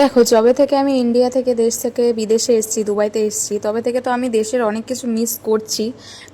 দেখো, যবে থেকে আমি ইন্ডিয়া থেকে দেশ থেকে বিদেশে এসেছি, দুবাইতে এসেছি, তবে থেকে তো আমি দেশের অনেক কিছু মিস করছি।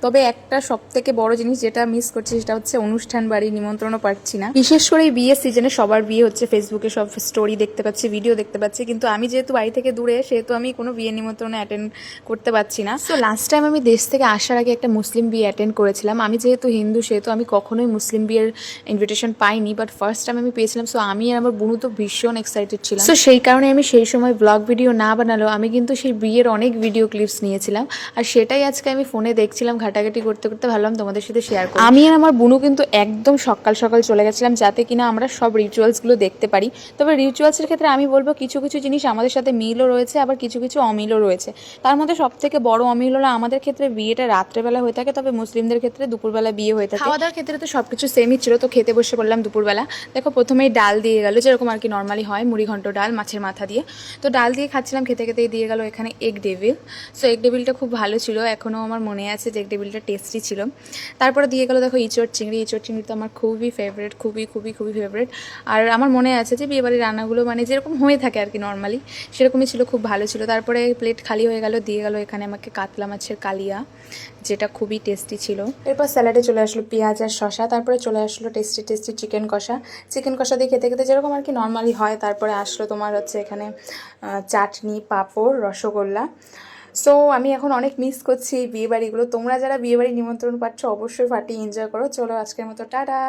তবে একটা সব থেকে বড় জিনিস যেটা মিস করছি সেটা হচ্ছে অনুষ্ঠান বাড়ি, নিমন্ত্রণও পাচ্ছি না। বিশেষ করে এই বিয়ের সিজনে সবার বিয়ে হচ্ছে, ফেসবুকে সব স্টোরি দেখতে পাচ্ছি, ভিডিও দেখতে পাচ্ছি, কিন্তু আমি যেহেতু বাড়ি থেকে দূরে, সেহেতু আমি কোনো বিয়ে নিমন্ত্রণে অ্যাটেন্ড করতে পারছি না। সো লাস্ট টাইম আমি দেশ থেকে আসার আগে একটা মুসলিম বিয়ে অ্যাটেন্ড করেছিলাম। আমি যেহেতু হিন্দু, সেহেতু আমি কখনোই মুসলিম বিয়ের ইনভিটেশন পাইনি, বাট ফার্স্ট টাইম আমি পেয়েছিলাম। সো আমি আর আমার বোনও তো ভীষণ এক্সাইটেড ছিলাম। সো সেই কারণে আমি সেই সময় ব্লগ ভিডিও না বানালেও আমি কিন্তু সেই বিয়ের অনেক ভিডিও ক্লিপস নিয়েছিলাম, আর সেটাই আজকে আমি ফোনে দেখছিলাম, ঘাটাঘাটি করতে করতে ভাবলাম তোমাদের সাথে শেয়ার করি। আমি আর আমার বোনও কিন্তু একদম সকাল সকাল চলে গেছিলাম, যাতে কিনা আমরা সব রিচুয়ালসগুলো দেখতে পারি। তবে রিচুয়ালসের ক্ষেত্রে আমি বলবো কিছু কিছু জিনিস আমাদের সাথে মিলও রয়েছে, আবার কিছু কিছু অমিলও রয়েছে। তার মধ্যে সব থেকে বড় অমিল হলো আমাদের ক্ষেত্রে বিয়েটা রাত্রেবেলা হয়ে থাকে, তবে মুসলিমদের ক্ষেত্রে দুপুরবেলা বিয়ে হয়ে থাকে। খাওয়া দাওয়ার ক্ষেত্রে তো সব কিছু সেমই ছিল, তো খেতে বসে পড়লাম দুপুরবেলা। দেখো, প্রথমেই ডাল দিয়ে গেল, যেরকম আর কি নর্মালি হয়, মুড়ি ঘন্ট ডাল মাছের মাথা দিয়ে। তো ডাল দিয়ে খাচ্ছিলাম, খেতে খেতেই দিয়ে গেল এখানে এগ ডেভিল। সো এগ ডেভিলটা খুব ভালো ছিল, এখনও আমার মনে আছে যে এগ ডেভিলটা টেস্টি ছিল। তারপরে দিয়ে গেল দেখো ইঁচড় চিংড়ি। ইঁচড় চিংড়ি তো আমার খুবই ফেভারিট, খুবই খুবই খুবই ফেভারিট। আর আমার মনে আছে যে বিয়েবাড়ির রান্নাগুলো মানে যেরকম হয়ে থাকে আর কি নর্মালি, সেরকমই ছিল, খুব ভালো ছিল। তারপরে প্লেট খালি হয়ে গেল, দিয়ে গেল এখানে আমাকে কাতলা মাছের কালিয়া, যেটা খুবই টেস্টি ছিল। এরপর স্যালাডে চলে আসলো পেঁয়াজ আর শশা, তারপরে চলে আসলো টেস্টি টেস্টি চিকেন কষা। চিকেন কষা দিয়ে খেতে খেতে যেরকম আর কি নর্মালি হয়, তারপরে আসলো তোমার হচ্ছে এখানে চাটনি, পাঁপড়, রসগোল্লা। সো আমি এখন অনেক মিস করছি এই বিয়েবাড়িগুলো। তোমরা যারা বিয়েবাড়ি নিমন্ত্রণ পাচ্ছ অবশ্যই ফাটিয়ে এনজয় করো। চলো আজকের মতো টাটা।